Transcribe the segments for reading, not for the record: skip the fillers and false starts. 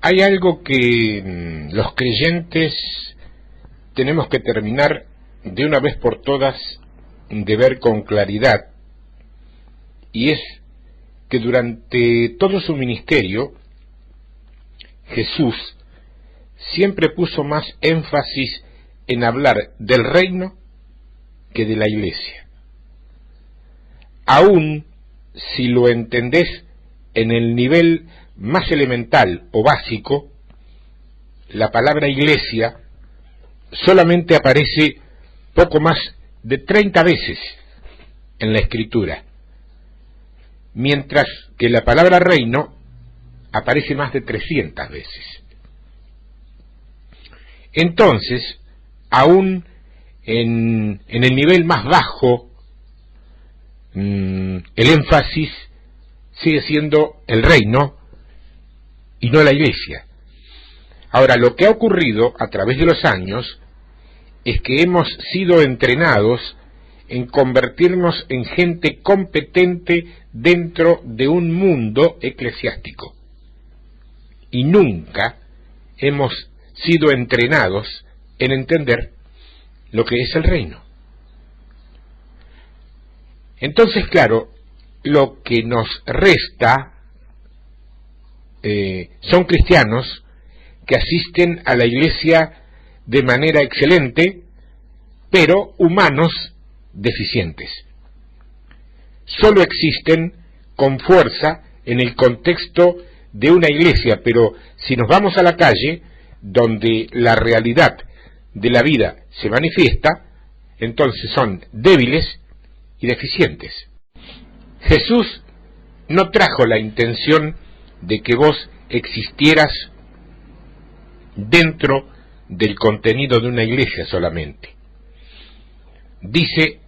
Hay algo que los creyentes tenemos que terminar de una vez por todas de ver con claridad, y es que durante todo su ministerio Jesús siempre puso más énfasis en hablar del reino que de la iglesia. Aún si lo entendés en el nivel más elemental o básico, la palabra iglesia solamente aparece poco más de 30 veces en la Escritura, mientras que la palabra reino aparece más de 300 veces. Entonces, aún en el nivel más bajo, el énfasis sigue siendo el reino y no la iglesia. Ahora, lo que ha ocurrido a través de los años es que hemos sido entrenados en convertirnos en gente competente dentro de un mundo eclesiástico. Y nunca hemos sido entrenados en entender lo que es el reino. Entonces, claro, lo que nos resta son cristianos que asisten a la iglesia de manera excelente, pero humanos deficientes. Solo existen con fuerza en el contexto de una iglesia, pero si nos vamos a la calle, donde la realidad de la vida se manifiesta, entonces son débiles y deficientes. Jesús no trajo la intención de que vos existieras dentro del contenido de una iglesia solamente. Dice,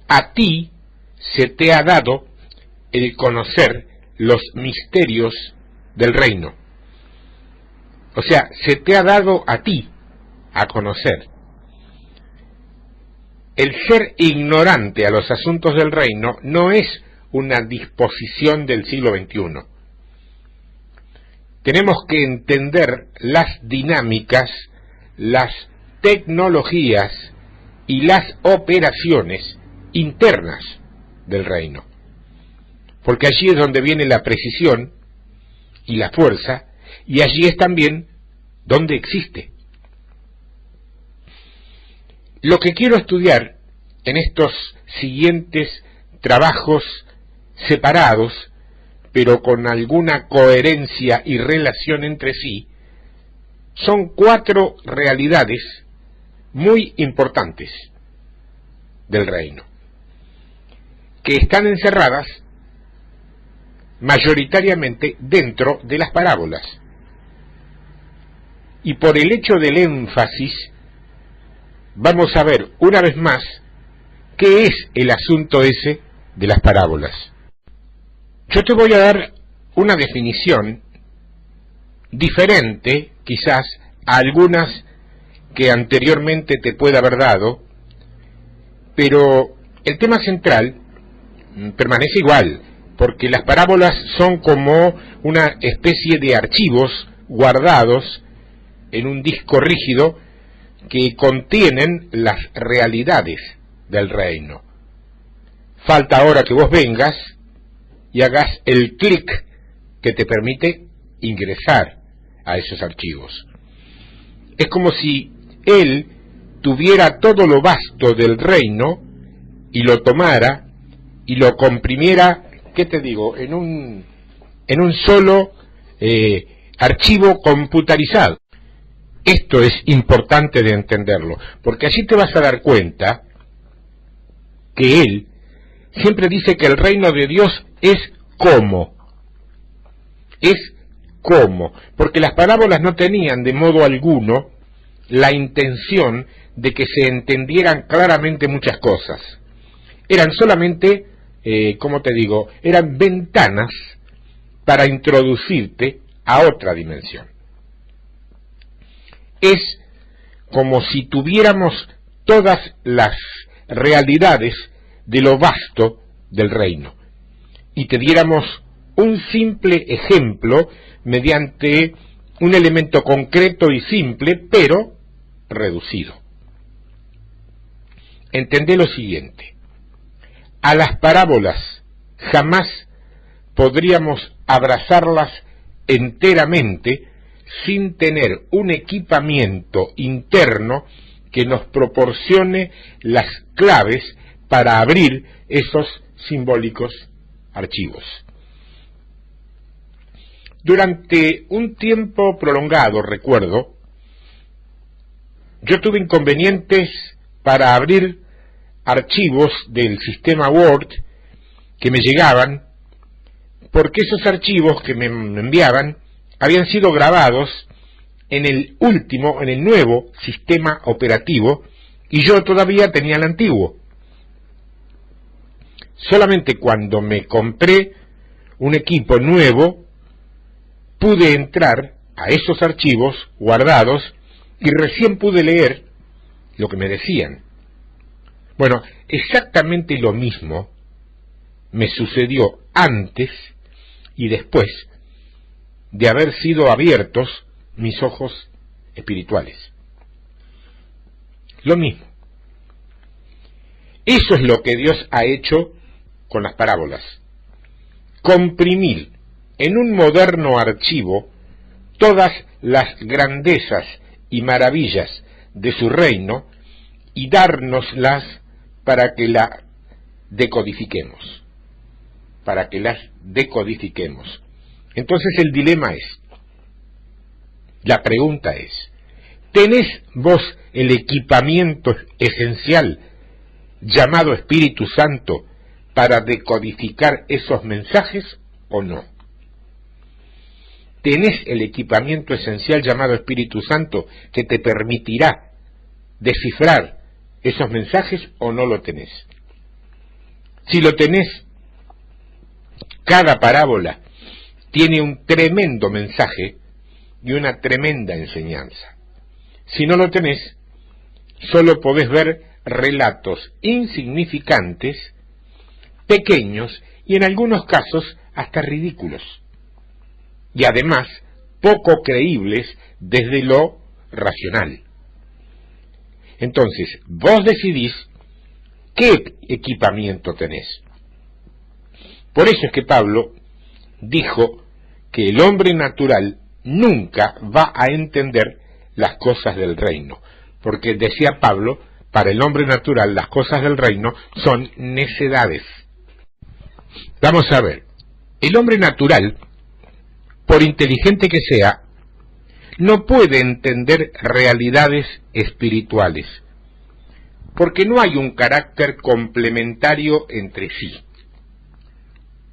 a ti se te ha dado el conocer los misterios del reino. O sea, se te ha dado a ti a conocer. El ser ignorante a los asuntos del reino no es una disposición del siglo XXI. Tenemos que entender las dinámicas, las tecnologías y las operaciones internas del reino. Porque allí es donde viene la precisión y la fuerza, y allí es también donde existe. Lo que quiero estudiar en estos siguientes trabajos separados, pero con alguna coherencia y relación entre sí, son 4 realidades muy importantes del reino, que están encerradas mayoritariamente dentro de las parábolas. Y por el hecho del énfasis, vamos a ver una vez más qué es el asunto ese de las parábolas. Yo te voy a dar una definición diferente, quizás, a algunas que anteriormente te pueda haber dado, pero el tema central permanece igual, porque las parábolas son como una especie de archivos guardados en un disco rígido que contienen las realidades del reino. Falta ahora que vos vengas y hagas el clic que te permite ingresar a esos archivos. Es como si él tuviera todo lo vasto del reino y lo tomara y lo comprimiera, ¿qué te digo?, en un solo archivo computarizado. Esto es importante de entenderlo, porque allí te vas a dar cuenta que él siempre dice que el reino de Dios es como, porque las parábolas no tenían de modo alguno la intención de que se entendieran claramente muchas cosas. Eran solamente, eran ventanas para introducirte a otra dimensión. Es como si tuviéramos todas las realidades de lo vasto del reino y te diéramos un simple ejemplo mediante un elemento concreto y simple, pero reducido. Entendé lo siguiente: a las parábolas jamás podríamos abrazarlas enteramente sin tener un equipamiento interno que nos proporcione las claves para abrir esos simbólicos archivos. Durante un tiempo prolongado, recuerdo, yo tuve inconvenientes para abrir archivos del sistema Word que me llegaban, porque esos archivos que me enviaban habían sido grabados en el nuevo sistema operativo, y yo todavía tenía el antiguo. Solamente cuando me compré un equipo nuevo pude entrar a esos archivos guardados y recién pude leer lo que me decían. Bueno, exactamente lo mismo me sucedió antes y después de haber sido abiertos mis ojos espirituales. Lo mismo. Eso es lo que Dios ha hecho con las parábolas: comprimir en un moderno archivo todas las grandezas y maravillas de su reino y dárnoslas para que las decodifiquemos. Entonces el dilema es, la pregunta es: ¿tenés vos el equipamiento esencial llamado Espíritu Santo para decodificar esos mensajes o no? ¿Tenés el equipamiento esencial llamado Espíritu Santo que te permitirá descifrar esos mensajes o no lo tenés? Si lo tenés, cada parábola tiene un tremendo mensaje y una tremenda enseñanza. Si no lo tenés, solo podés ver relatos insignificantes, pequeños y en algunos casos hasta ridículos, y además poco creíbles desde lo racional. Entonces, vos decidís qué equipamiento tenés. Por eso es que Pablo dijo que el hombre natural nunca va a entender las cosas del reino, porque decía Pablo, para el hombre natural las cosas del reino son necedades. Vamos a ver, el hombre natural, por inteligente que sea, no puede entender realidades espirituales, porque no hay un carácter complementario entre sí.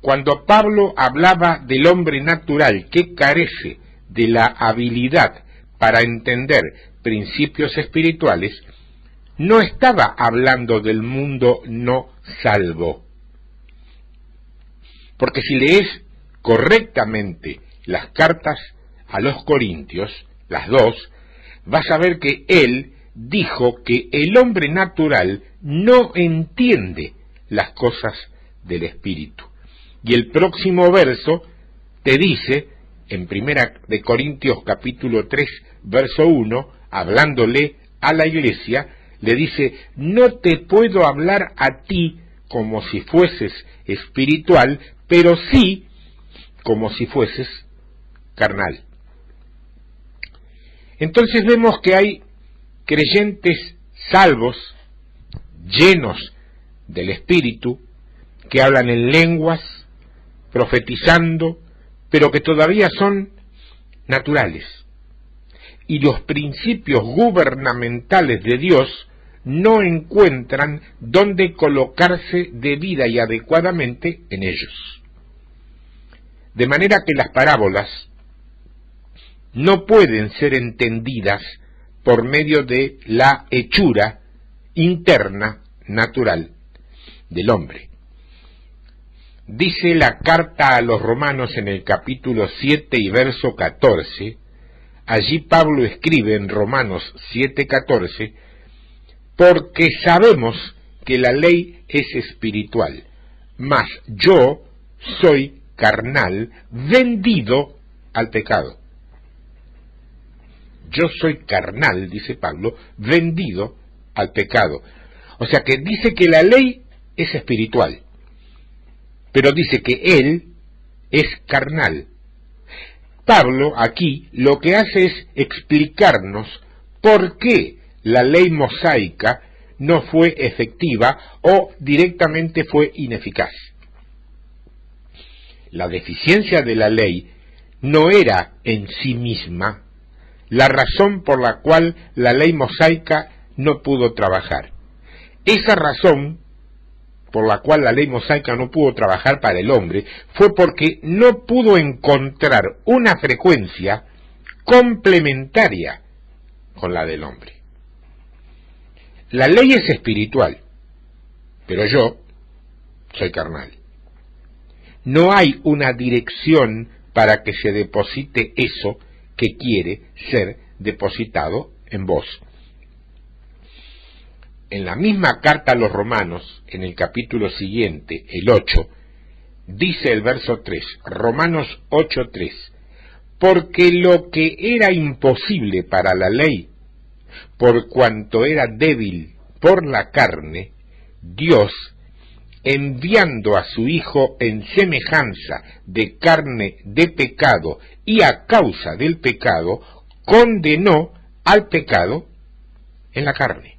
Cuando Pablo hablaba del hombre natural que carece de la habilidad para entender principios espirituales, no estaba hablando del mundo no salvo. Porque si lees correctamente las cartas a los Corintios, las dos, vas a ver que él dijo que el hombre natural no entiende las cosas del espíritu. Y el próximo verso te dice, en 1 de Corintios capítulo 3, verso 1, hablándole a la iglesia, le dice: no te puedo hablar a ti como si fueses espiritual, pero sí como si fueses carnal. Entonces vemos que hay creyentes salvos, llenos del Espíritu, que hablan en lenguas, profetizando, pero que todavía son naturales. Y los principios gubernamentales de Dios no encuentran dónde colocarse debida y adecuadamente en ellos. De manera que las parábolas no pueden ser entendidas por medio de la hechura interna natural del hombre. Dice la carta a los Romanos en el capítulo 7 y verso 14, allí Pablo escribe en Romanos 7:14, porque sabemos que la ley es espiritual, mas yo soy carnal, vendido al pecado. yo soy carnal, dice Pablo, vendido al pecado. O sea que dice que la ley es espiritual, pero dice que él es carnal. Pablo aquí lo que hace es explicarnos por qué la ley mosaica no fue efectiva o directamente fue ineficaz. La deficiencia de la ley no era en sí misma la razón por la cual la ley mosaica no pudo trabajar. Esa razón por la cual la ley mosaica no pudo trabajar para el hombre fue porque no pudo encontrar una frecuencia complementaria con la del hombre. La ley es espiritual, pero yo soy carnal. No hay una dirección para que se deposite eso que quiere ser depositado en vos. En la misma carta a los Romanos, en el capítulo siguiente, el 8, dice el verso 3, Romanos 8:3, porque lo que era imposible para la ley, por cuanto era débil por la carne, Dios, enviando a su Hijo en semejanza de carne de pecado y a causa del pecado, condenó al pecado en la carne.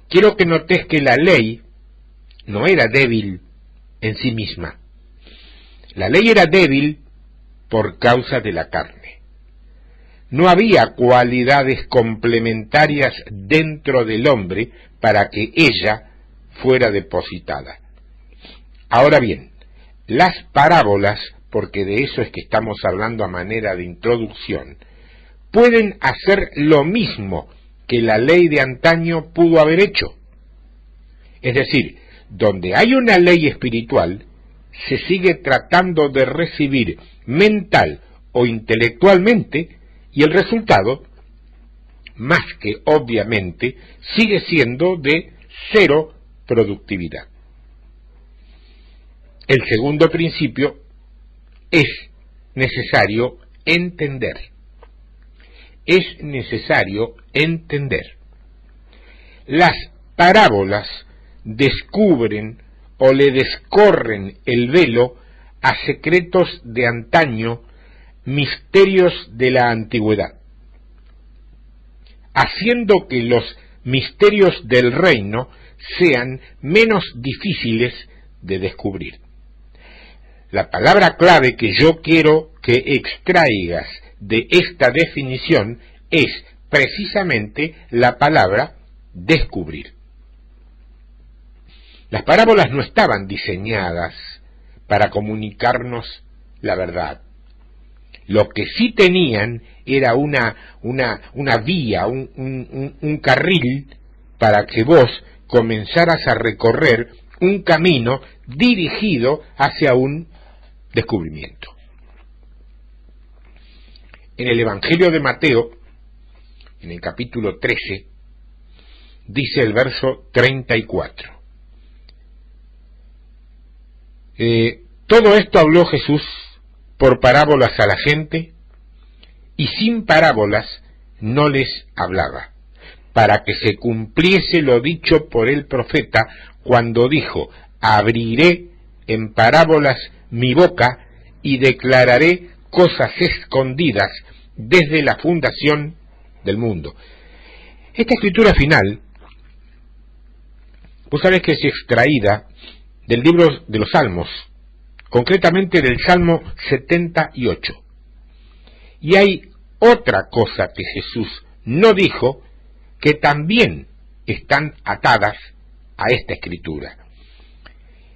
Quiero que notes que la ley no era débil en sí misma. La ley era débil por causa de la carne. No había cualidades complementarias dentro del hombre para que ella fuera depositada. Ahora bien, las parábolas, porque de eso es que estamos hablando a manera de introducción, pueden hacer lo mismo que la ley de antaño pudo haber hecho. Es decir, donde hay una ley espiritual, se sigue tratando de recibir mental o intelectualmente, y el resultado, más que obviamente, sigue siendo de cero productividad. El segundo principio es necesario entender. Es necesario entender. Las parábolas descubren o le descorren el velo a secretos de antaño, misterios de la antigüedad, haciendo que los misterios del reino sean menos difíciles de descubrir. La palabra clave que yo quiero que extraigas de esta definición es precisamente la palabra descubrir. Las parábolas no estaban diseñadas para comunicarnos la verdad. Lo que sí tenían era una vía, un carril para que vos comenzaras a recorrer un camino dirigido hacia un descubrimiento. En el Evangelio de Mateo, en el capítulo 13, dice el verso 34. Todo esto habló Jesús por parábolas a la gente, y sin parábolas no les hablaba, para que se cumpliese lo dicho por el profeta cuando dijo: abriré en parábolas mi boca y declararé cosas escondidas desde la fundación del mundo. Esta escritura final, vos sabés que es extraída del libro de los Salmos, concretamente del Salmo 78. Y hay otra cosa que Jesús no dijo, que también están atadas a esta escritura.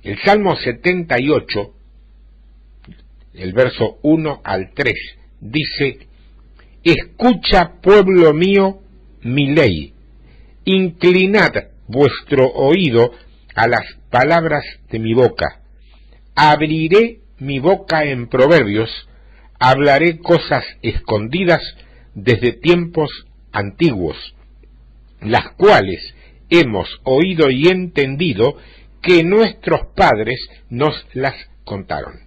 El Salmo 78, el verso 1 al 3, dice: escucha, pueblo mío, mi ley, inclinad vuestro oído a las palabras de mi boca. Abriré mi boca en proverbios, hablaré cosas escondidas desde tiempos antiguos, las cuales hemos oído y entendido, que nuestros padres nos las contaron.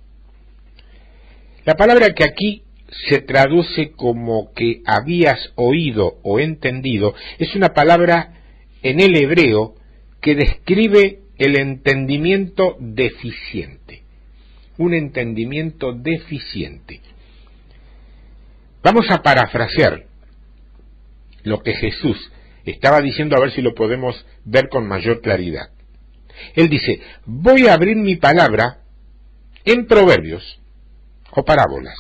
La palabra que aquí se traduce como que habías oído o entendido, es una palabra en el hebreo que describe el entendimiento deficiente. Un entendimiento deficiente. Vamos a parafrasear lo que Jesús estaba diciendo, a ver si lo podemos ver con mayor claridad. Él dice, voy a abrir mi palabra en proverbios o parábolas,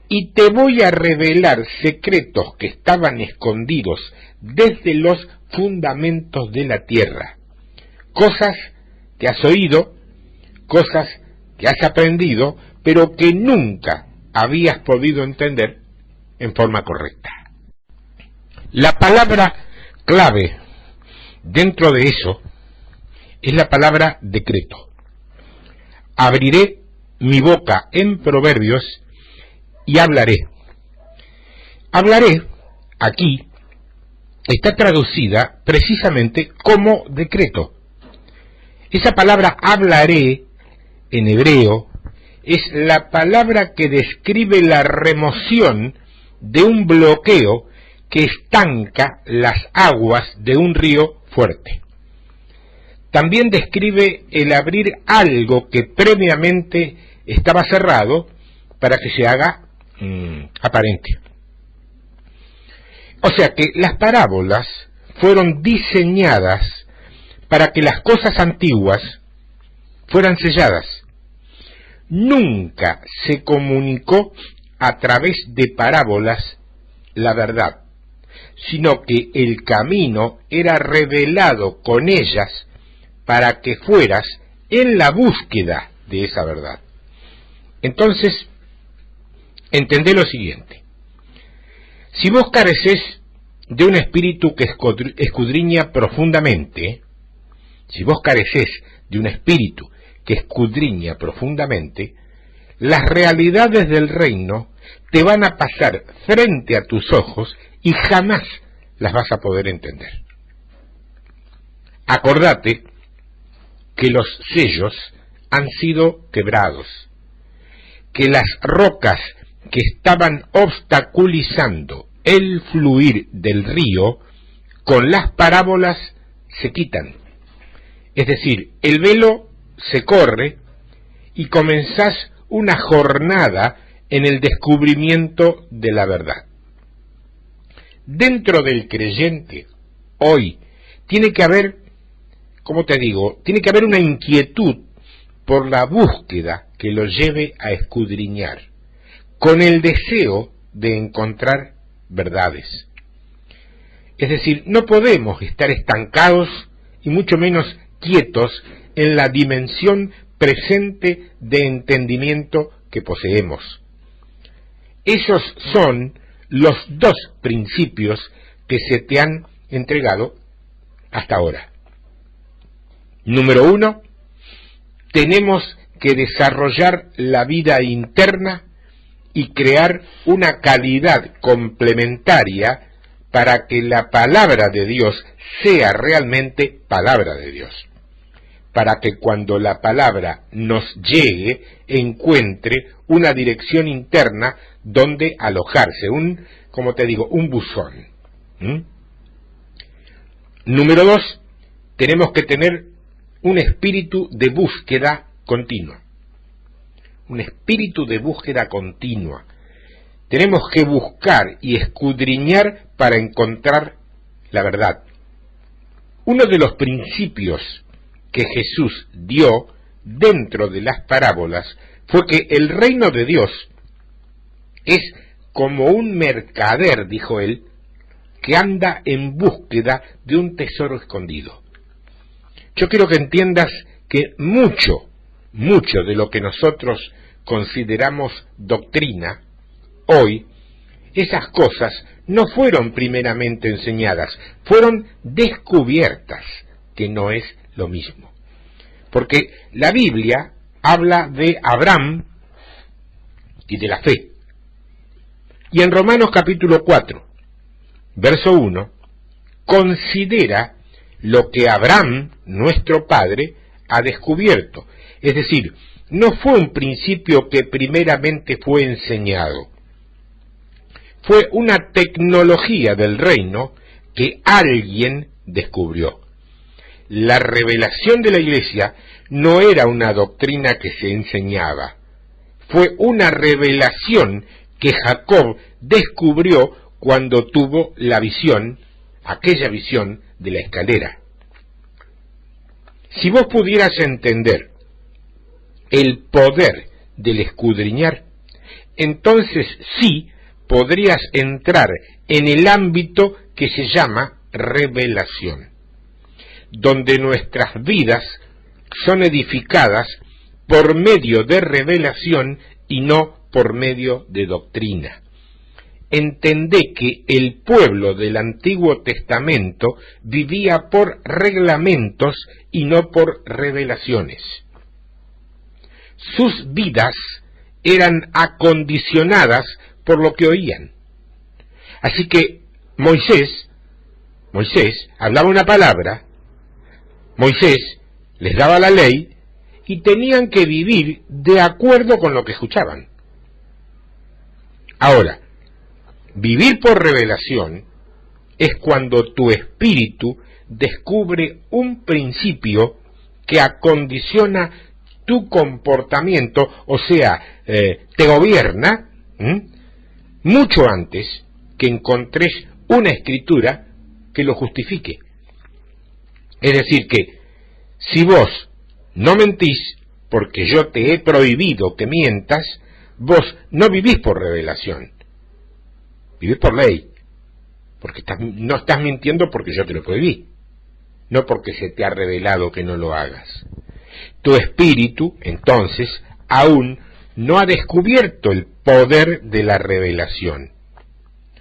y te voy a revelar secretos que estaban escondidos desde los fundamentos de la tierra, cosas que has oído, cosas que has aprendido, pero que nunca habías podido entender en forma correcta. La palabra clave dentro de eso es la palabra decreto. Abriré mi boca en proverbios y hablaré. Hablaré, aquí, está traducida precisamente como decreto. Esa palabra hablaré, en hebreo, es la palabra que describe la remoción de un bloqueo que estanca las aguas de un río fuerte. También describe el abrir algo que previamente estaba cerrado para que se haga aparente. O sea que las parábolas fueron diseñadas para que las cosas antiguas fueran selladas. Nunca se comunicó a través de parábolas la verdad, sino que el camino era revelado con ellas para que fueras en la búsqueda de esa verdad. Entonces, entendé lo siguiente. Si vos careces de un espíritu que escudriña profundamente, si vos careces de un espíritu que escudriña profundamente, las realidades del reino te van a pasar frente a tus ojos y jamás las vas a poder entender. Acordate que los sellos han sido quebrados, que las rocas que estaban obstaculizando el fluir del río con las parábolas se quitan. Es decir, el velo se corre y comenzás una jornada en el descubrimiento de la verdad. Dentro del creyente, hoy, tiene que haber, como te digo, tiene que haber una inquietud por la búsqueda que lo lleve a escudriñar, con el deseo de encontrar verdades. Es decir, no podemos estar estancados y mucho menos quietos en la dimensión presente de entendimiento que poseemos. Esos son los dos principios que se te han entregado hasta ahora. Número 1, tenemos que desarrollar la vida interna y crear una calidad complementaria para que la palabra de Dios sea realmente palabra de Dios. Para que cuando la palabra nos llegue, encuentre una dirección interna donde alojarse, como te digo, un buzón. Número 2, tenemos que tener un espíritu de búsqueda continua. Un espíritu de búsqueda continua. Tenemos que buscar y escudriñar para encontrar la verdad. Uno de los principios que Jesús dio dentro de las parábolas fue que el reino de Dios es como un mercader, dijo él, que anda en búsqueda de un tesoro escondido. Yo quiero que entiendas que mucho de lo que nosotros consideramos doctrina, hoy, esas cosas no fueron primeramente enseñadas, fueron descubiertas, que no es lo mismo. Porque la Biblia habla de Abraham y de la fe. Y en Romanos capítulo 4, verso 1, considera lo que Abraham, nuestro padre, ha descubierto. Es decir, no fue un principio que primeramente fue enseñado, fue una tecnología del reino que alguien descubrió. La revelación de la Iglesia no era una doctrina que se enseñaba, fue una revelación que Jacob descubrió cuando tuvo la visión, aquella visión de la escalera. Si vos pudieras entender el poder del escudriñar, entonces sí podrías entrar en el ámbito que se llama revelación, donde nuestras vidas son edificadas por medio de revelación y no por medio de doctrina. Entendé que el pueblo del Antiguo Testamento vivía por reglamentos y no por revelaciones. Sus vidas eran acondicionadas por lo que oían. Así que Moisés hablaba una palabra, Moisés les daba la ley y tenían que vivir de acuerdo con lo que escuchaban. Ahora, vivir por revelación es cuando tu espíritu descubre un principio que acondiciona tu comportamiento, o sea, te gobierna, mucho antes que encontres una escritura que lo justifique. Es decir que, si vos no mentís porque yo te he prohibido que mientas, vos no vivís por revelación, vivís por ley, porque no estás mintiendo porque yo te lo prohibí, no porque se te ha revelado que no lo hagas. Tu espíritu, entonces, aún no ha descubierto el poder de la revelación.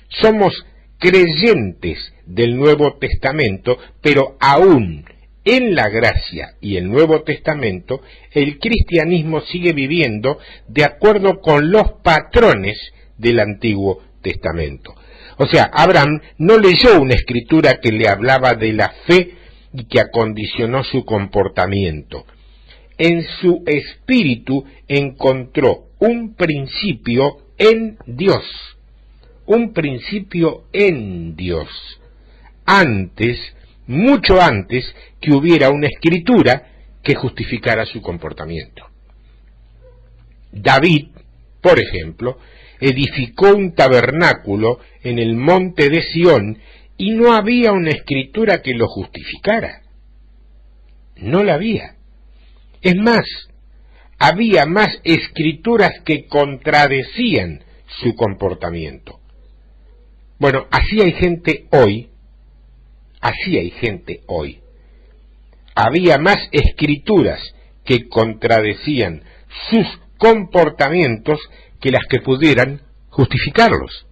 Somos creyentes del Nuevo Testamento, pero aún en la gracia y el Nuevo Testamento, el cristianismo sigue viviendo de acuerdo con los patrones del Antiguo Testamento. O sea, Abraham no leyó una escritura que le hablaba de la fe y que acondicionó su comportamiento. En su espíritu encontró un principio en Dios, mucho antes que hubiera una escritura que justificara su comportamiento. David, por ejemplo, edificó un tabernáculo en el monte de Sión y no había una escritura que lo justificara. No la había. Es más, había más escrituras que contradecían su comportamiento. Bueno, así hay gente hoy. Había más escrituras que contradecían sus comportamientos que las que pudieran justificarlos.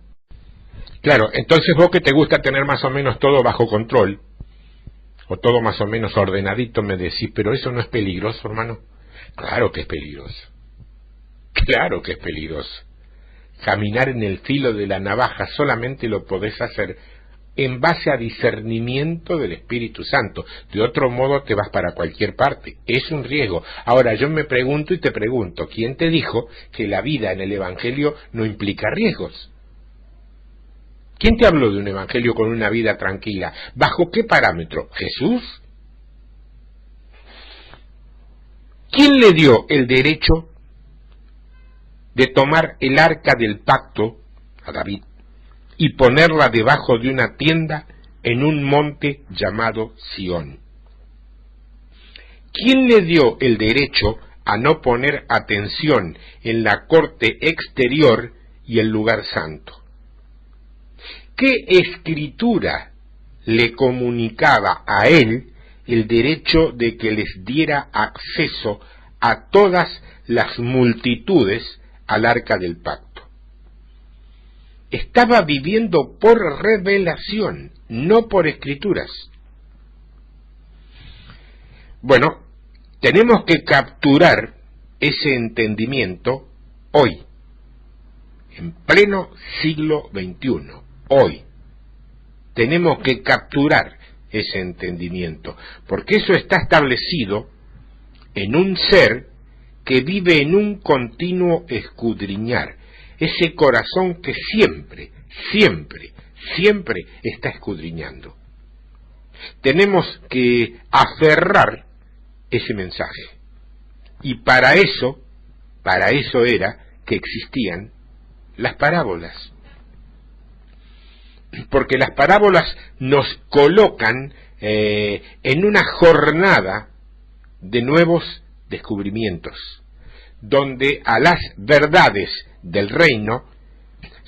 Claro, entonces vos que te gusta tener más o menos todo bajo control, o todo más o menos ordenadito, me decís, pero eso no es peligroso, hermano. Claro que es peligroso. Claro que es peligroso. Caminar en el filo de la navaja solamente lo podés hacer en base a discernimiento del Espíritu Santo. De otro modo te vas para cualquier parte. Es un riesgo. Ahora yo me pregunto y te pregunto, ¿quién te dijo que la vida en el Evangelio no implica riesgos? ¿Quién te habló de un Evangelio con una vida tranquila? ¿Bajo qué parámetro? ¿Jesús? ¿Quién le dio el derecho de tomar el arca del pacto a David y ponerla debajo de una tienda en un monte llamado Sión? ¿Quién le dio el derecho a no poner atención en la corte exterior y el lugar santo? ¿Qué escritura le comunicaba a él el derecho de que les diera acceso a todas las multitudes al arca del pacto? Estaba viviendo por revelación, no por escrituras. Bueno, tenemos que capturar ese entendimiento hoy, en pleno siglo XXI. Hoy tenemos que capturar ese entendimiento, porque eso está establecido en un ser que vive en un continuo escudriñar, ese corazón que siempre, siempre, siempre está escudriñando. Tenemos que aferrar ese mensaje. Y para eso era que existían las parábolas. Porque las parábolas nos colocan en una jornada de nuevos descubrimientos, donde a las verdades del reino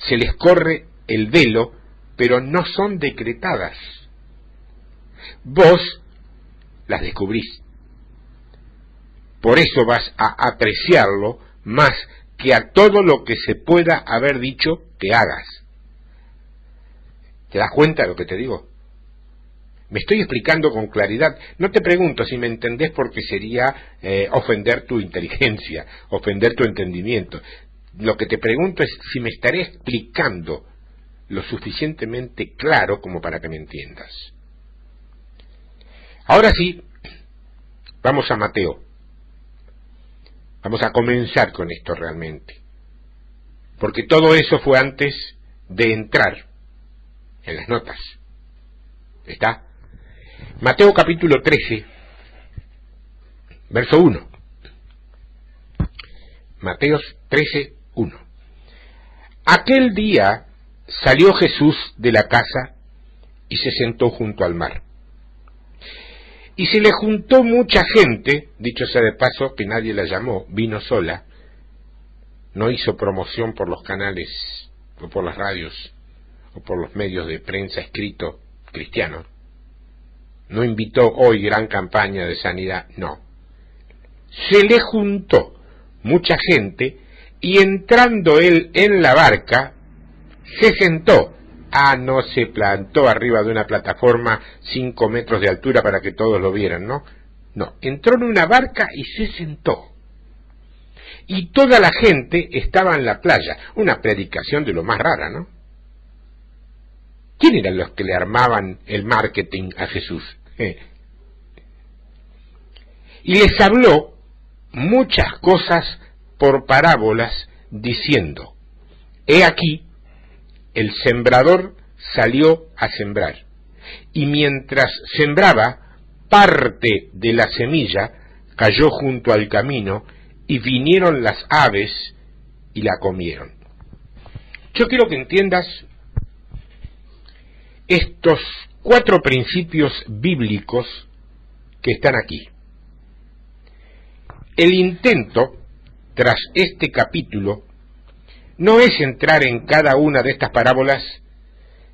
se les corre el velo, pero no son decretadas. Vos las descubrís. Por eso vas a apreciarlo más que a todo lo que se pueda haber dicho que hagas. ¿Te das cuenta de lo que te digo? Me estoy explicando con claridad. No te pregunto si me entendés, porque sería ofender tu inteligencia, ofender tu entendimiento. Lo que te pregunto es si me estaré explicando lo suficientemente claro como para que me entiendas. Ahora sí, vamos a Mateo. Vamos a comenzar con esto realmente, porque todo eso fue antes de entrar en las notas. ¿Está? Mateo capítulo 13, verso 1. Mateo 13, 1. Aquel día salió Jesús de la casa y se sentó junto al mar. Y se le juntó mucha gente, dicho sea de paso, que nadie la llamó, vino sola, no hizo promoción por los canales, o por las radios, o por los medios de prensa escrito cristianos, no invitó hoy gran campaña de sanidad, no. Se le juntó mucha gente, y entrando él en la barca, se sentó. No se plantó arriba de una plataforma 5 metros de altura para que todos lo vieran, ¿no? No, entró en una barca y se sentó. Y toda la gente estaba en la playa. Una predicación de lo más rara, ¿no? ¿Quién eran los que le armaban el marketing a Jesús? Y les habló muchas cosas por parábolas, diciendo: he aquí, el sembrador salió a sembrar, y mientras sembraba, parte de la semilla cayó junto al camino, y vinieron las aves y la comieron. Yo quiero que entiendas estos 4 principios bíblicos que están aquí. El intento, tras este capítulo, no es entrar en cada una de estas parábolas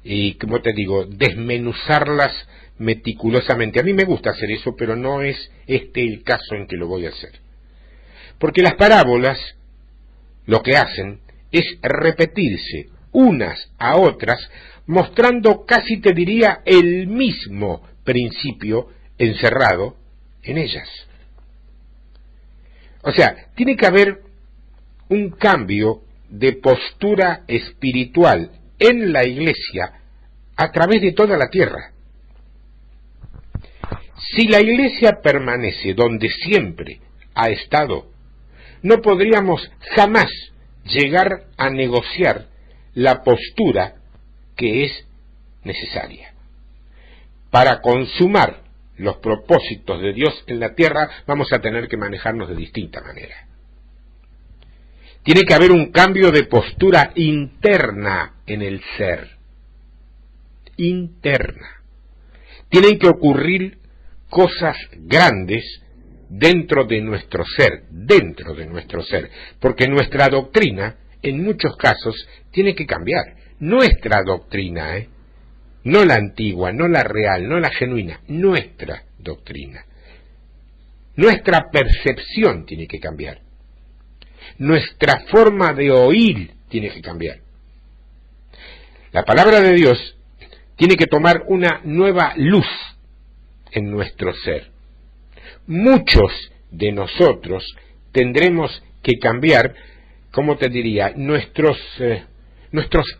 y, como te digo, desmenuzarlas meticulosamente. A mí me gusta hacer eso, pero no es este el caso en que lo voy a hacer. Porque las parábolas lo que hacen es repetirse unas a otras, mostrando casi, te diría, el mismo principio encerrado en ellas. O sea, tiene que haber un cambio de postura espiritual en la iglesia a través de toda la tierra. Si la iglesia permanece donde siempre ha estado, no podríamos jamás llegar a negociar la postura que es necesaria. Para consumar los propósitos de Dios en la tierra, vamos a tener que manejarnos de distinta manera. Tiene que haber un cambio de postura interna en el ser. Interna. Tienen que ocurrir cosas grandes dentro de nuestro ser, porque nuestra doctrina, en muchos casos, tiene que cambiar. Nuestra doctrina, no la antigua, no la real, no la genuina, nuestra doctrina. Nuestra percepción tiene que cambiar. Nuestra forma de oír tiene que cambiar. La palabra de Dios tiene que tomar una nueva luz en nuestro ser. Muchos de nosotros tendremos que cambiar, ¿cómo te diría?, nuestros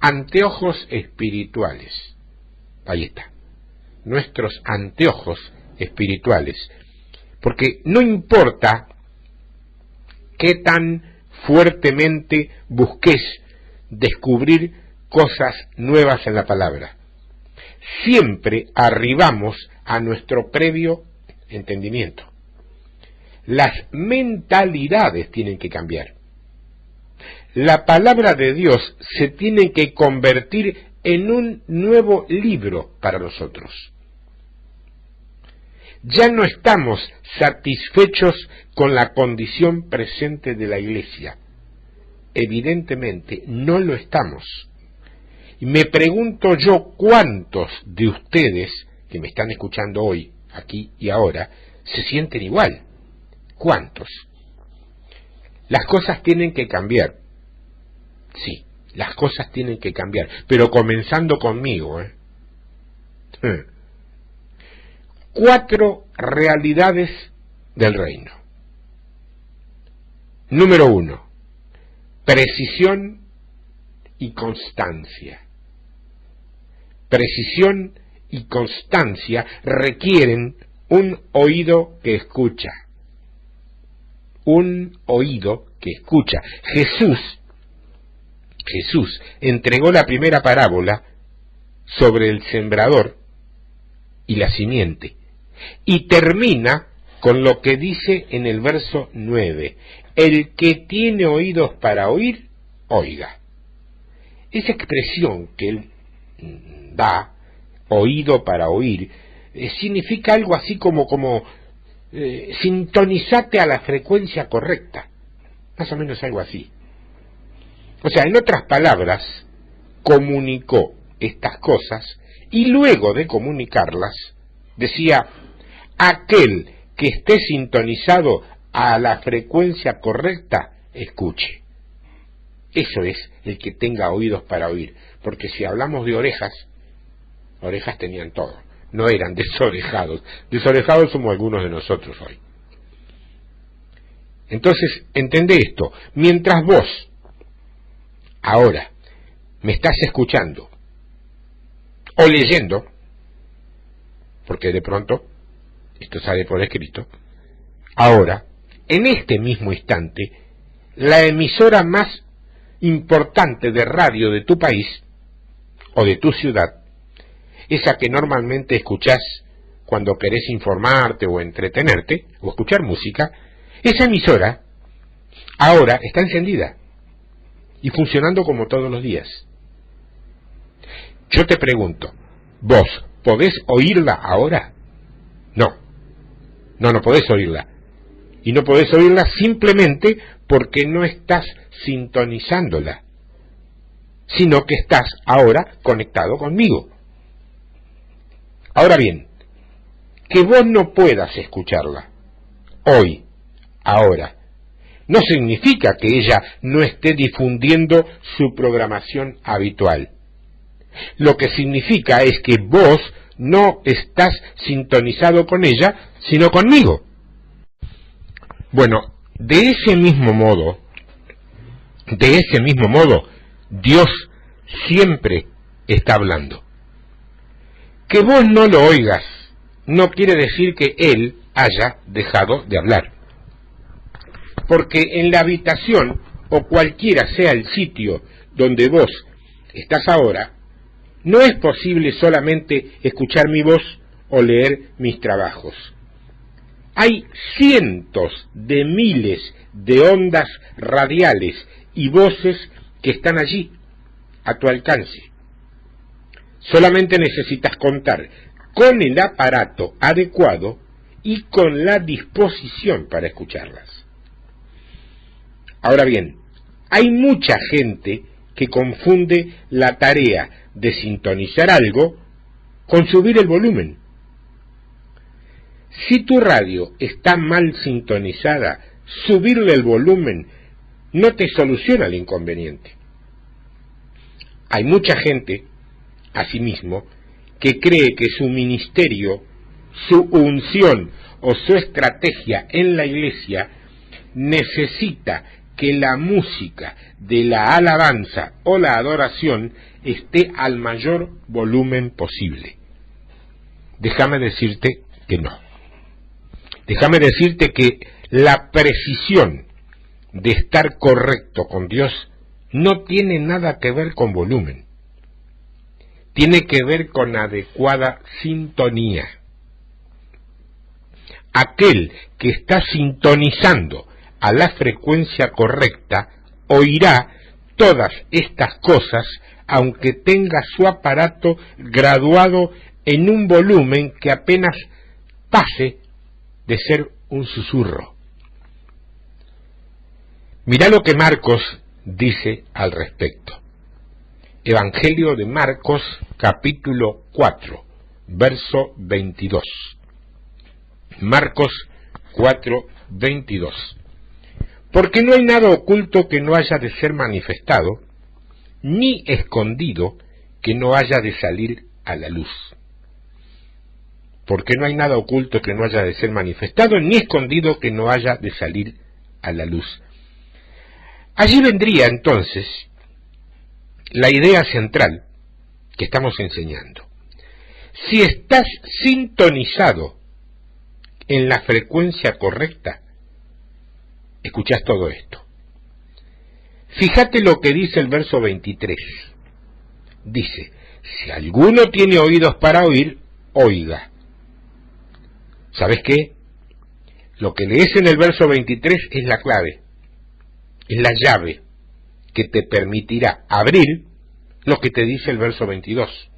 anteojos espirituales. Ahí está. Nuestros anteojos espirituales. Porque no importa qué tan fuertemente busques descubrir cosas nuevas en la palabra. Siempre arribamos a nuestro previo entendimiento. Las mentalidades tienen que cambiar. La palabra de Dios se tiene que convertir en un nuevo libro para nosotros. Ya no estamos satisfechos con la condición presente de la iglesia. Evidentemente no lo estamos. Y me pregunto yo cuántos de ustedes que me están escuchando hoy, aquí y ahora, se sienten igual. ¿Cuántos? Las cosas tienen que cambiar. Sí, las cosas tienen que cambiar, pero comenzando conmigo. 4 realidades del reino. Número 1, precisión y constancia. Precisión y constancia requieren un oído que escucha. Un oído que escucha. Jesús entregó la primera parábola sobre el sembrador y la simiente, y termina con lo que dice en el verso 9, el que tiene oídos para oír, oiga. Esa expresión que él da, oído para oír, significa algo así como sintonizate a la frecuencia correcta, más o menos algo así. O sea, en otras palabras, comunicó estas cosas y luego de comunicarlas, decía, aquel que esté sintonizado a la frecuencia correcta, escuche. Eso es el que tenga oídos para oír, porque si hablamos de orejas tenían todo, no eran desorejados. Desorejados somos algunos de nosotros hoy. Entonces, entendé esto, mientras vos, ahora, me estás escuchando, o leyendo, porque de pronto, esto sale por escrito, ahora, en este mismo instante, la emisora más importante de radio de tu país, o de tu ciudad, esa que normalmente escuchás cuando querés informarte o entretenerte, o escuchar música, esa emisora, ahora está encendida, y funcionando como todos los días. Yo te pregunto, ¿vos podés oírla ahora? No podés oírla. Y no podés oírla simplemente porque no estás sintonizándola, sino que estás ahora conectado conmigo. Ahora bien, que vos no puedas escucharla hoy, ahora, no significa que ella no esté difundiendo su programación habitual. Lo que significa es que vos no estás sintonizado con ella, sino conmigo. Bueno, de ese mismo modo, Dios siempre está hablando. Que vos no lo oigas no quiere decir que Él haya dejado de hablar. Porque en la habitación, o cualquiera sea el sitio donde vos estás ahora, no es posible solamente escuchar mi voz o leer mis trabajos. Hay cientos de miles de ondas radiales y voces que están allí, a tu alcance. Solamente necesitas contar con el aparato adecuado y con la disposición para escucharlas. Ahora bien, hay mucha gente que confunde la tarea de sintonizar algo con subir el volumen. Si tu radio está mal sintonizada, subirle el volumen no te soluciona el inconveniente. Hay mucha gente, asimismo, que cree que su ministerio, su unción o su estrategia en la iglesia necesita que la música de la alabanza o la adoración esté al mayor volumen posible. Déjame decirte que no. Déjame decirte que la precisión de estar correcto con Dios no tiene nada que ver con volumen. Tiene que ver con adecuada sintonía. Aquel que está sintonizando a la frecuencia correcta oirá todas estas cosas, aunque tenga su aparato graduado en un volumen que apenas pase de ser un susurro. Mirá lo que Marcos dice al respecto. Evangelio de Marcos, capítulo 4, verso 22. Marcos 4, 22. Porque no hay nada oculto que no haya de ser manifestado, ni escondido que no haya de salir a la luz. Porque no hay nada oculto que no haya de ser manifestado, ni escondido que no haya de salir a la luz. Allí vendría entonces la idea central que estamos enseñando. Si estás sintonizado en la frecuencia correcta, escuchás todo esto. Fíjate lo que dice el verso 23. Dice, si alguno tiene oídos para oír, oiga. ¿Sabes qué? Lo que lees en el verso 23 es la clave, es la llave que te permitirá abrir lo que te dice el verso 22.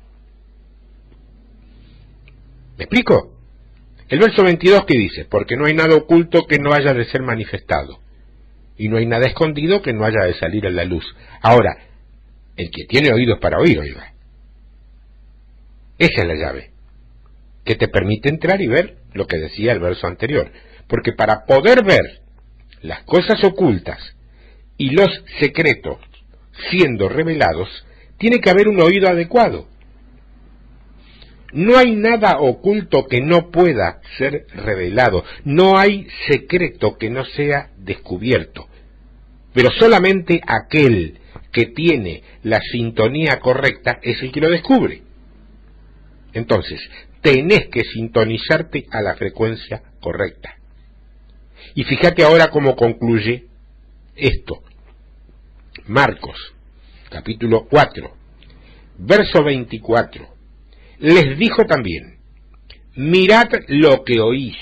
¿Me explico? El verso 22 ¿qué dice? Porque no hay nada oculto que no haya de ser manifestado, y no hay nada escondido que no haya de salir a la luz. Ahora, el que tiene oídos para oír, oiga. Esa es la llave que te permite entrar y ver lo que decía el verso anterior. Porque para poder ver las cosas ocultas y los secretos siendo revelados, tiene que haber un oído adecuado. No hay nada oculto que no pueda ser revelado, no hay secreto que no sea descubierto, pero solamente aquel que tiene la sintonía correcta es el que lo descubre. Entonces, tenés que sintonizarte a la frecuencia correcta. Y fíjate ahora cómo concluye esto. Marcos, capítulo 4, verso 24. Les dijo también, mirad lo que oís,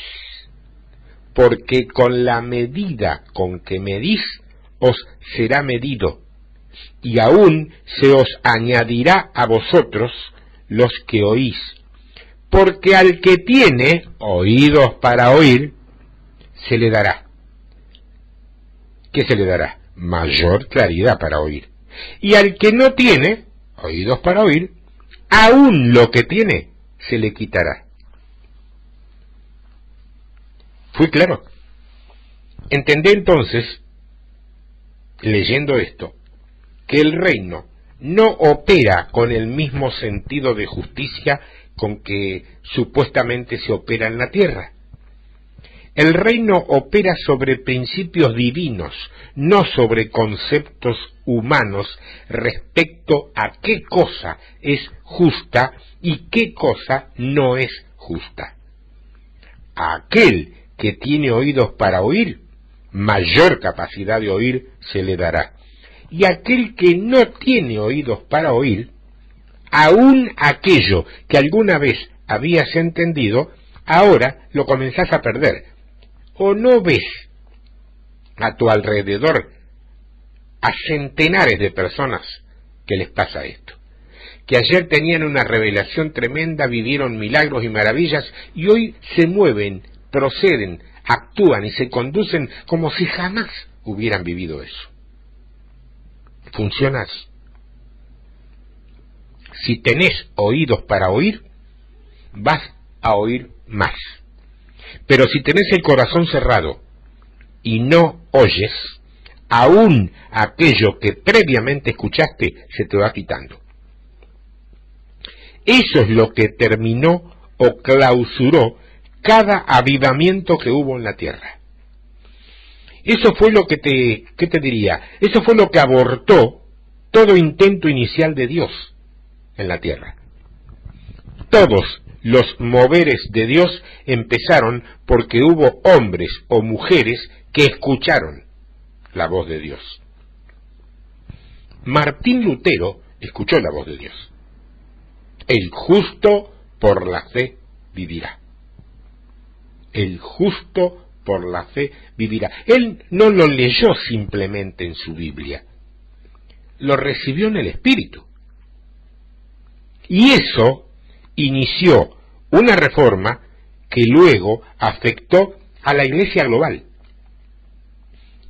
porque con la medida con que medís os será medido, y aún se os añadirá a vosotros los que oís. Porque al que tiene oídos para oír, se le dará. ¿Qué se le dará? Mayor claridad para oír. Y al que no tiene oídos para oír, aún lo que tiene se le quitará. ¿Fui claro? Entendé entonces, leyendo esto, que el reino no opera con el mismo sentido de justicia con que supuestamente se opera en la tierra. El reino opera sobre principios divinos, no sobre conceptos humanos respecto a qué cosa es justa y qué cosa no es justa. A aquel que tiene oídos para oír, mayor capacidad de oír se le dará. Y aquel que no tiene oídos para oír, aún aquello que alguna vez habías entendido, ahora lo comenzás a perder. ¿O no ves a tu alrededor a centenares de personas que les pasa esto? Que ayer tenían una revelación tremenda, vivieron milagros y maravillas, y hoy se mueven, proceden, actúan y se conducen como si jamás hubieran vivido eso. Funciona así. Si tenés oídos para oír, vas a oír más. Pero si tenés el corazón cerrado y no oyes, aún aquello que previamente escuchaste se te va quitando. Eso es lo que terminó o clausuró cada avivamiento que hubo en la tierra. Eso fue lo que ¿qué te diría? Eso fue lo que abortó todo intento inicial de Dios en la tierra. Todos los moveres de Dios empezaron porque hubo hombres o mujeres que escucharon la voz de Dios. Martín Lutero escuchó la voz de Dios. El justo por la fe vivirá. El justo por la fe vivirá. Él no lo leyó simplemente en su Biblia, lo recibió en el Espíritu. Y eso inició una reforma que luego afectó a la Iglesia global.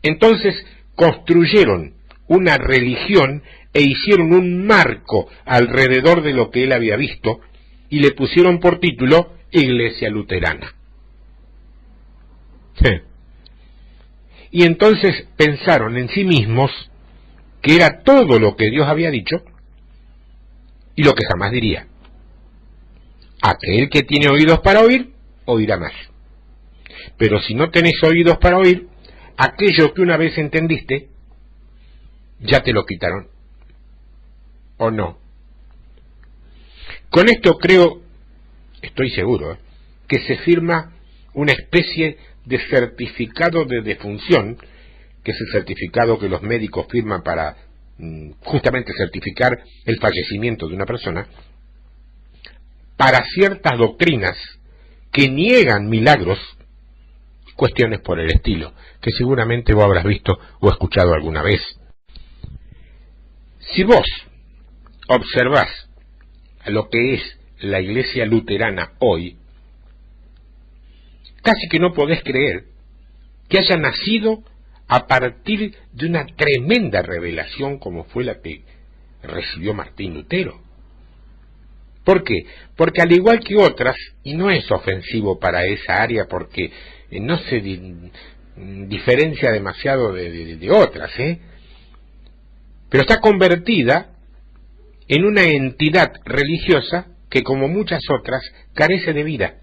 Entonces construyeron una religión e hicieron un marco alrededor de lo que él había visto y le pusieron por título Iglesia Luterana. Sí. Y entonces pensaron en sí mismos que era todo lo que Dios había dicho y lo que jamás diría. Aquel que tiene oídos para oír, oirá más. Pero si no tenés oídos para oír, aquello que una vez entendiste, ya te lo quitaron. ¿O no? Con esto creo, estoy seguro, que se firma una especie de certificado de defunción, que es el certificado que los médicos firman para justamente certificar el fallecimiento de una persona, para ciertas doctrinas que niegan milagros, cuestiones por el estilo, que seguramente vos habrás visto o escuchado alguna vez. Si vos observás lo que es la Iglesia Luterana hoy, casi que no podés creer que haya nacido a partir de una tremenda revelación como fue la que recibió Martín Lutero. ¿Por qué? Porque al igual que otras, y no es ofensivo para esa área porque no se diferencia demasiado de otras, pero está convertida en una entidad religiosa que, como muchas otras, carece de vida.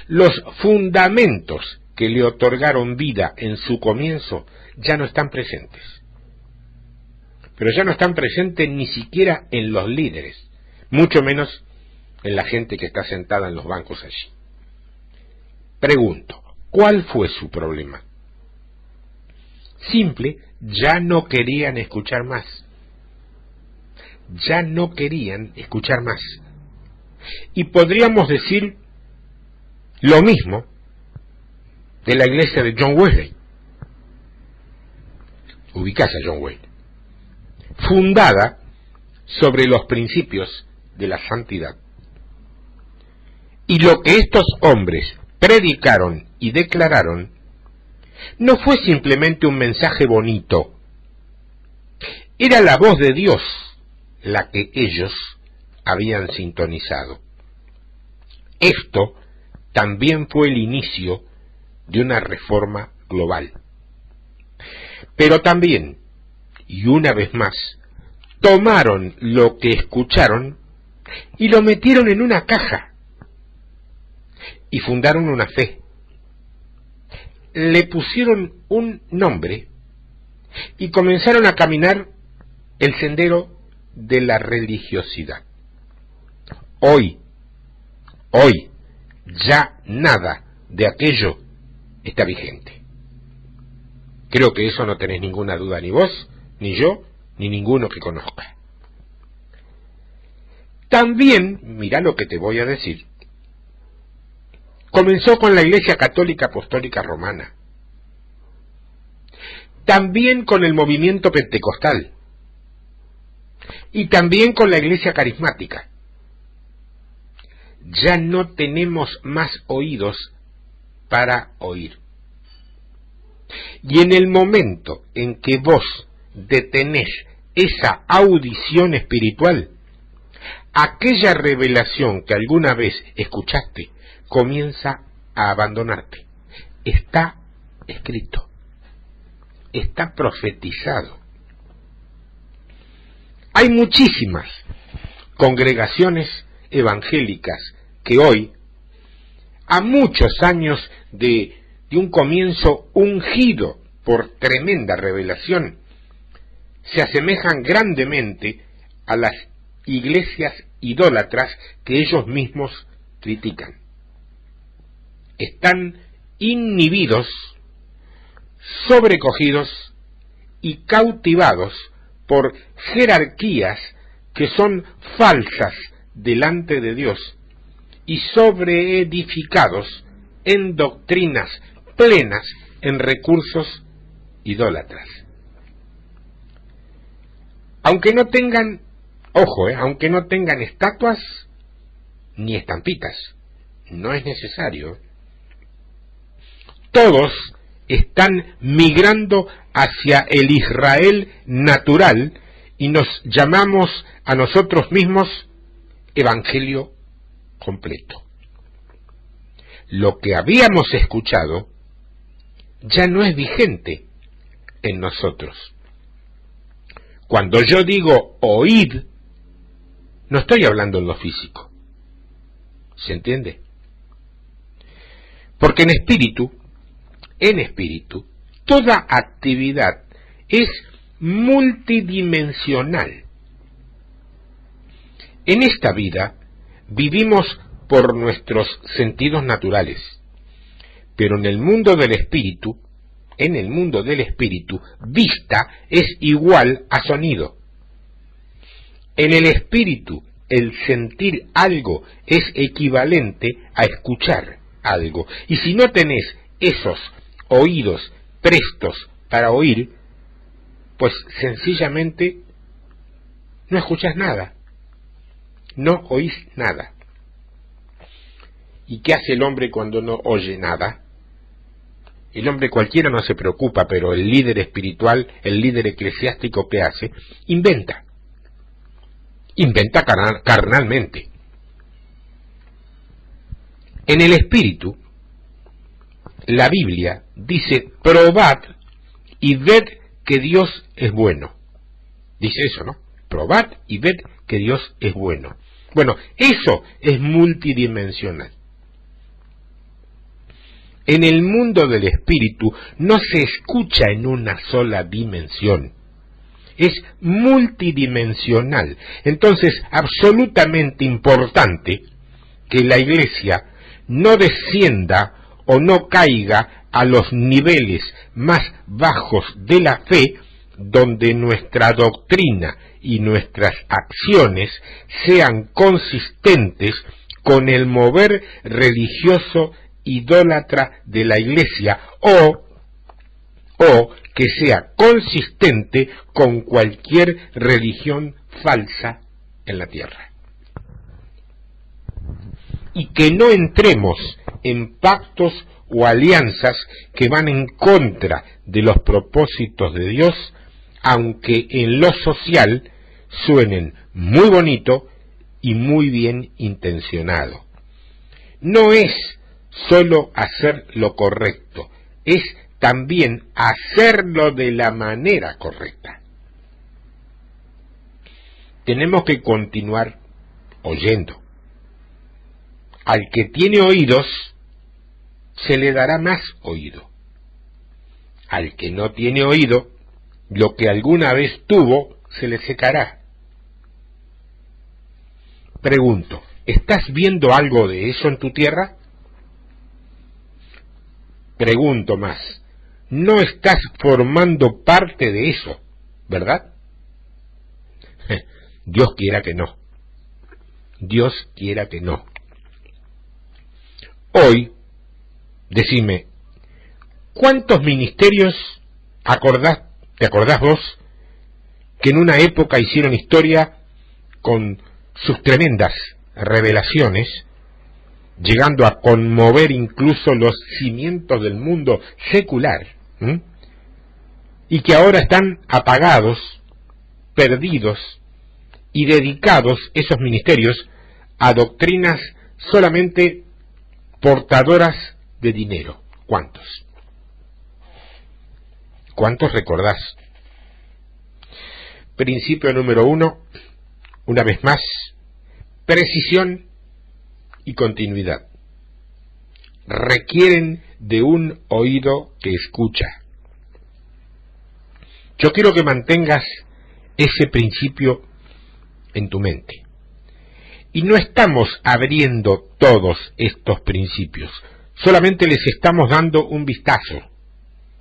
Los fundamentos que le otorgaron vida en su comienzo ya no están presentes. Pero ya no están presentes ni siquiera en los líderes, mucho menos en la gente que está sentada en los bancos allí. Pregunto, ¿cuál fue su problema? Simple, ya no querían escuchar más. Ya no querían escuchar más. Y podríamos decir lo mismo de la iglesia de John Wesley. Ubicás a John Wesley. Fundada sobre los principios de la santidad. Y lo que estos hombres predicaron y declararon no fue simplemente un mensaje bonito. Era la voz de Dios la que ellos habían sintonizado. Esto también fue el inicio de una reforma global. Pero también, y una vez más, tomaron lo que escucharon y lo metieron en una caja y fundaron una fe. Le pusieron un nombre y comenzaron a caminar el sendero de la religiosidad. Hoy, ya nada de aquello está vigente. Creo que eso no tenés ninguna duda, ni vos, ni yo, ni ninguno que conozca. También, mirá lo que te voy a decir, comenzó con la Iglesia Católica Apostólica Romana, también con el movimiento pentecostal, y también con la Iglesia Carismática. Ya no tenemos más oídos para oír. Y en el momento en que vos detenés esa audición espiritual, aquella revelación que alguna vez escuchaste comienza a abandonarte. Está escrito, está profetizado. Hay muchísimas congregaciones evangélicas que hoy, a muchos años de un comienzo ungido por tremenda revelación, se asemejan grandemente a las iglesias idólatras que ellos mismos critican. Están inhibidos, sobrecogidos y cautivados por jerarquías que son falsas delante de Dios y sobreedificados en doctrinas plenas en recursos idólatras. Aunque no tengan, ojo, aunque no tengan estatuas ni estampitas, no es necesario. Todos están migrando hacia el Israel natural y nos llamamos a nosotros mismos evangelio completo. Lo que habíamos escuchado ya no es vigente en nosotros. Cuando yo digo oíd, no estoy hablando en lo físico. ¿Se entiende? Porque en espíritu, toda actividad es multidimensional. En esta vida vivimos por nuestros sentidos naturales, pero en el mundo del espíritu, vista es igual a sonido. En el espíritu, el sentir algo es equivalente a escuchar algo. Y si no tenés esos oídos prestos para oír, pues sencillamente no escuchas nada, no oís nada. ¿Y qué hace el hombre cuando no oye nada? El hombre cualquiera no se preocupa, pero el líder espiritual, el líder eclesiástico, ¿qué hace? Inventa carnalmente. En el espíritu, la Biblia dice, probad y ved que Dios es bueno. Dice eso, ¿no? Probad y ved que Dios es bueno. Bueno, eso es multidimensional. En el mundo del espíritu no se escucha en una sola dimensión. Es multidimensional. Entonces, absolutamente importante que la Iglesia no descienda o no caiga a los niveles más bajos de la fe, donde nuestra doctrina y nuestras acciones sean consistentes con el mover religioso idólatra de la Iglesia o que sea consistente con cualquier religión falsa en la tierra. Y que no entremos en pactos o alianzas que van en contra de los propósitos de Dios, aunque en lo social suenen muy bonito y muy bien intencionado. No es solo hacer lo correcto, es también hacerlo de la manera correcta. Tenemos que continuar oyendo. Al que tiene oídos, se le dará más oído. Al que no tiene oído, lo que alguna vez tuvo, se le secará. Pregunto, ¿estás viendo algo de eso en tu tierra? Pregunto más, no estás formando parte de eso, ¿verdad? Dios quiera que no. Dios quiera que no. Hoy, decime, ¿cuántos ministerios te acordás vos que en una época hicieron historia con sus tremendas revelaciones, llegando a conmover incluso los cimientos del mundo secular, y que ahora están apagados, perdidos y dedicados esos ministerios a doctrinas solamente portadoras de dinero? ¿Cuántos? ¿Cuántos recordás? Principio número 1, una vez más, precisión y continuidad. Requieren de un oído que escucha. Yo quiero que mantengas ese principio en tu mente. Y no estamos abriendo todos estos principios, solamente les estamos dando un vistazo.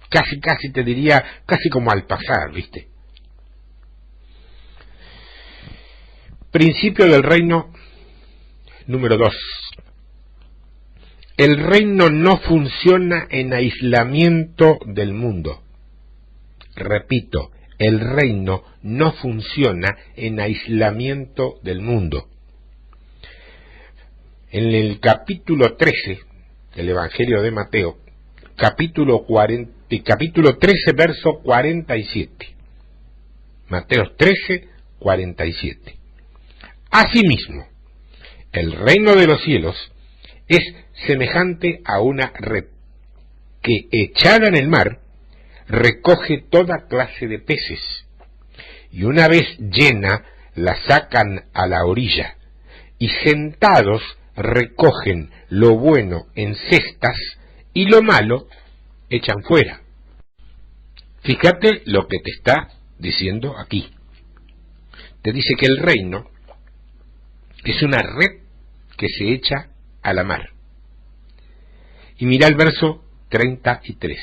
Casi te diría, casi como al pasar, ¿viste? Principio del reino número 2. El reino no funciona en aislamiento del mundo. Repito, el reino no funciona en aislamiento del mundo. En el capítulo 13 del Evangelio de Mateo, capítulo 13, verso 47. Mateo 13, 47. Asimismo, el reino de los cielos es semejante a una red que, echada en el mar, recoge toda clase de peces, y una vez llena la sacan a la orilla, y sentados recogen lo bueno en cestas y lo malo echan fuera. Fíjate lo que te está diciendo aquí. Te dice que el reino es una red que se echa a la mar. Y mira el verso 33.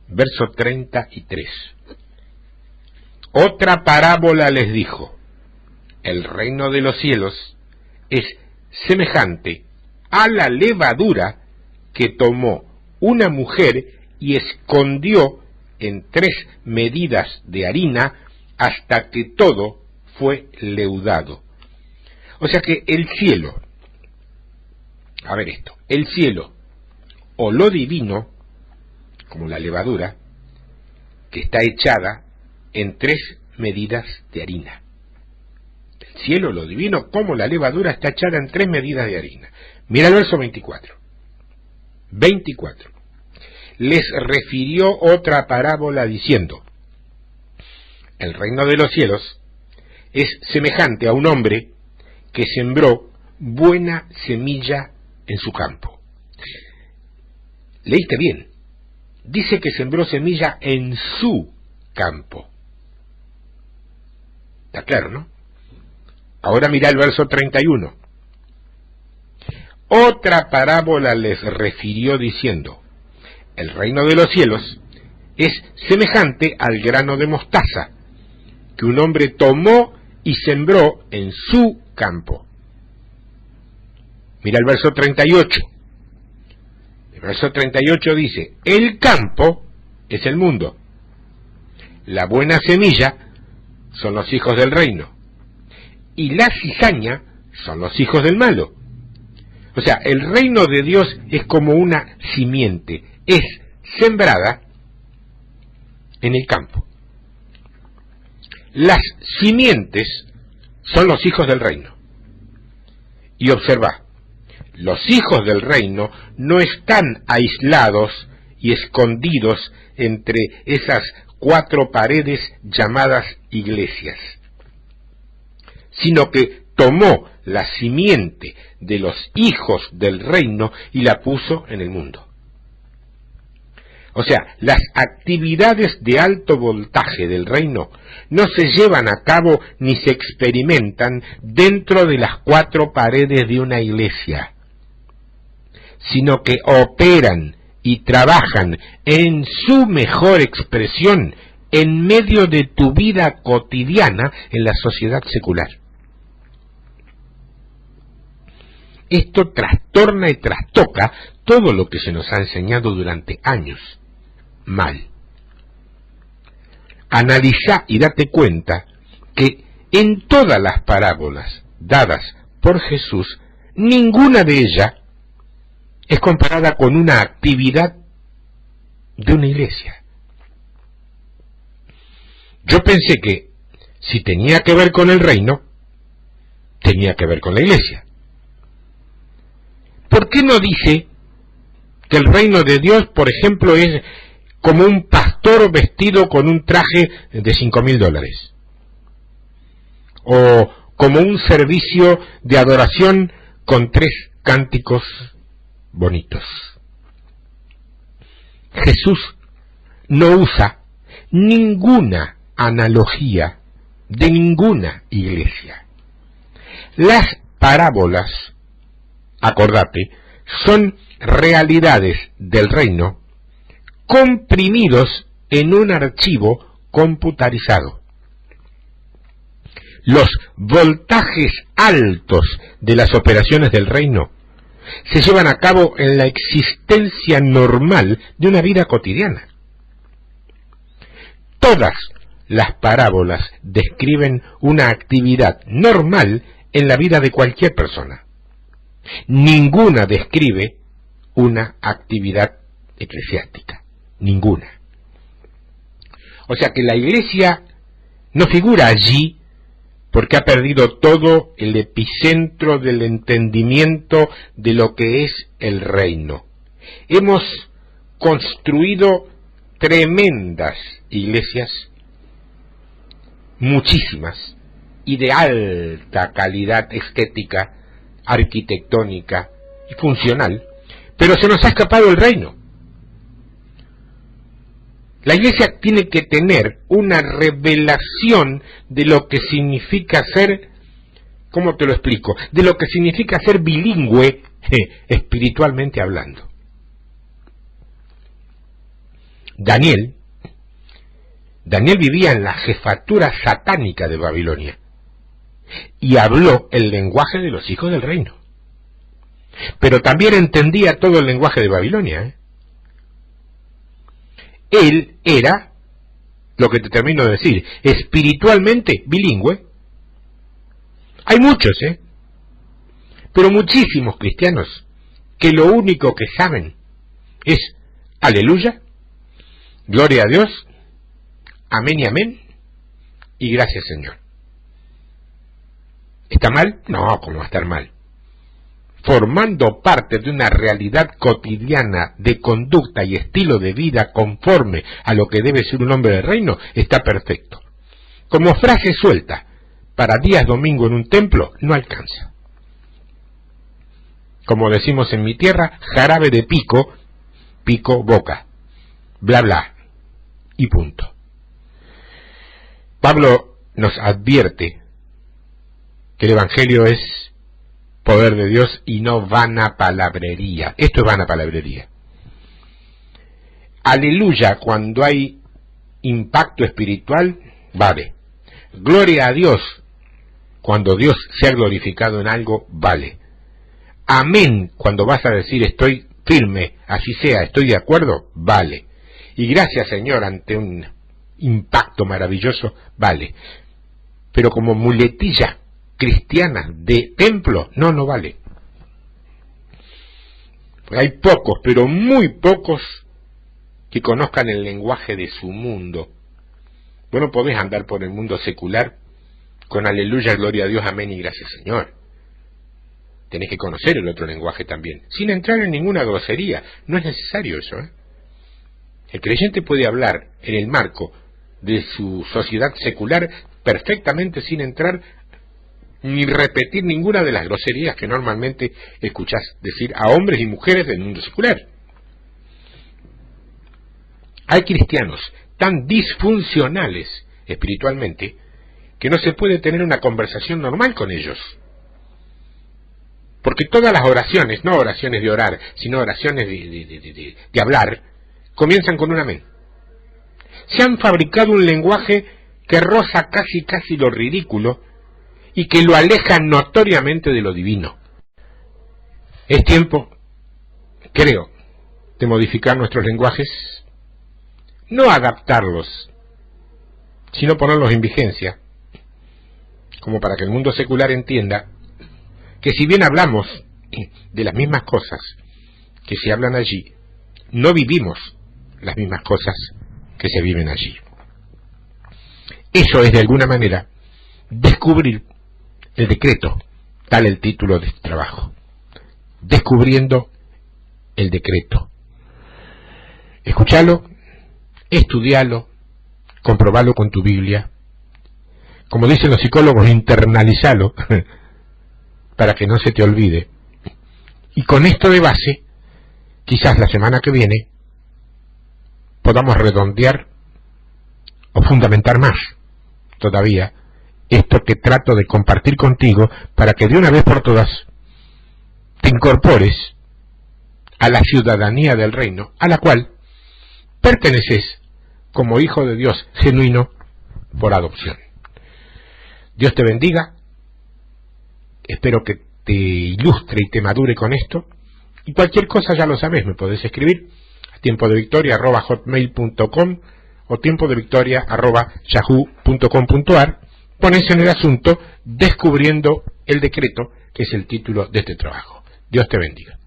Verso 33. Otra parábola les dijo: el reino de los cielos es semejante a la levadura que tomó una mujer y escondió en 3 medidas de harina hasta que todo fue leudado. O sea que el cielo, a ver esto, el cielo o lo divino, como la levadura, que está echada en 3 medidas de harina. El cielo, lo divino, como la levadura, está echada en 3 medidas de harina. Mira el verso 24. 24. Les refirió otra parábola diciendo: el reino de los cielos es semejante a un hombre que sembró buena semilla en su campo. ¿Leíste bien? Dice que sembró semilla en su campo. Está claro, ¿no? Ahora mira el verso 31. Otra parábola les refirió diciendo: el reino de los cielos es semejante al grano de mostaza que un hombre tomó y sembró en su campo. Mira el verso 38. El verso 38 dice: el campo es el mundo. La buena semilla son los hijos del reino. Y la cizaña son los hijos del malo. O sea, el reino de Dios es como una simiente, es sembrada en el campo. Las simientes son los hijos del reino. Y observa, los hijos del reino no están aislados y escondidos entre esas 4 paredes llamadas iglesias, sino que tomó la simiente de los hijos del reino y la puso en el mundo. O sea, las actividades de alto voltaje del reino no se llevan a cabo ni se experimentan dentro de las 4 paredes de una iglesia, sino que operan y trabajan en su mejor expresión en medio de tu vida cotidiana en la sociedad secular. Esto trastorna y trastoca todo lo que se nos ha enseñado durante años. Mal. Analiza y date cuenta que en todas las parábolas dadas por Jesús, ninguna de ellas es comparada con una actividad de una iglesia. Yo pensé que si tenía que ver con el reino, tenía que ver con la iglesia. ¿Por qué no dice que el reino de Dios, por ejemplo, es como un pastor vestido con un traje de $5,000? O como un servicio de adoración con 3 cánticos bonitos. Jesús no usa ninguna analogía de ninguna iglesia. Las parábolas, acordate, son realidades del reino comprimidos en un archivo computarizado. los voltajes altos de las operaciones del reino se llevan a cabo en la existencia normal de una vida cotidiana. Todas las parábolas describen una actividad normal en la vida de cualquier persona. Ninguna describe una actividad eclesiástica. Ninguna. O sea que la Iglesia no figura allí porque ha perdido todo el epicentro del entendimiento de lo que es el reino. Hemos construido tremendas iglesias, muchísimas, y de alta calidad estética, arquitectónica y funcional, pero se nos ha escapado el reino. La Iglesia tiene que tener una revelación de lo que significa ser, ¿cómo te lo explico? De lo que significa ser bilingüe, espiritualmente hablando. Daniel vivía en la jefatura satánica de Babilonia y habló el lenguaje de los hijos del reino. Pero también entendía todo el lenguaje de Babilonia, Él era, lo que te termino de decir, espiritualmente bilingüe. Hay muchos, pero muchísimos cristianos que lo único que saben es aleluya, gloria a Dios, amén y amén, y gracias Señor. ¿Está mal? No, ¿cómo va a estar mal? Formando parte de una realidad cotidiana de conducta y estilo de vida conforme a lo que debe ser un hombre del reino, está perfecto. Como frase suelta para días domingo en un templo, no alcanza. Como decimos en mi tierra, jarabe de pico, pico boca, bla bla, y punto. Pablo nos advierte que el Evangelio es poder de Dios y no vana palabrería. Esto es vana palabrería. Aleluya cuando hay impacto espiritual, vale. Gloria a Dios cuando Dios se ha glorificado en algo, vale. Amén cuando vas a decir estoy firme, así sea, estoy de acuerdo, vale. Y gracias Señor ante un impacto maravilloso, vale. Pero como muletilla cristiana de templo, no vale. Hay pocos, pero muy pocos, que conozcan el lenguaje de su mundo. Vos no podés andar por el mundo secular con aleluya, gloria a Dios, amén y gracias Señor. Tenés que conocer el otro lenguaje también, sin entrar en ninguna grosería. No es necesario eso, El creyente puede hablar en el marco de su sociedad secular perfectamente sin entrar ni repetir ninguna de las groserías que normalmente escuchás decir a hombres y mujeres del mundo secular. Hay cristianos tan disfuncionales espiritualmente que no se puede tener una conversación normal con ellos. Porque todas las oraciones, no oraciones de orar, sino oraciones de hablar, comienzan con un amén. Se han fabricado un lenguaje que roza casi lo ridículo y que lo aleja notoriamente de lo divino. Es tiempo, creo, de modificar nuestros lenguajes, no adaptarlos, sino ponerlos en vigencia, como para que el mundo secular entienda que si bien hablamos de las mismas cosas que se hablan allí, no vivimos las mismas cosas que se viven allí. Eso es de alguna manera descubrir el decreto, tal el título de este trabajo. Descubriendo el decreto. Escúchalo, estudialo, comprobalo con tu Biblia. Como dicen los psicólogos, internalizalo para que no se te olvide. Y con esto de base, quizás la semana que viene podamos redondear o fundamentar más todavía esto que trato de compartir contigo para que de una vez por todas te incorpores a la ciudadanía del reino a la cual perteneces como hijo de Dios genuino por adopción. Dios te bendiga, espero que te ilustre y te madure con esto, y cualquier cosa ya lo sabes, me podés escribir a tiempodevictoria@hotmail.com o tiempodevictoria@yahoo.com.ar. Pones en el asunto Descubriendo el Decreto, que es el título de este trabajo. Dios te bendiga.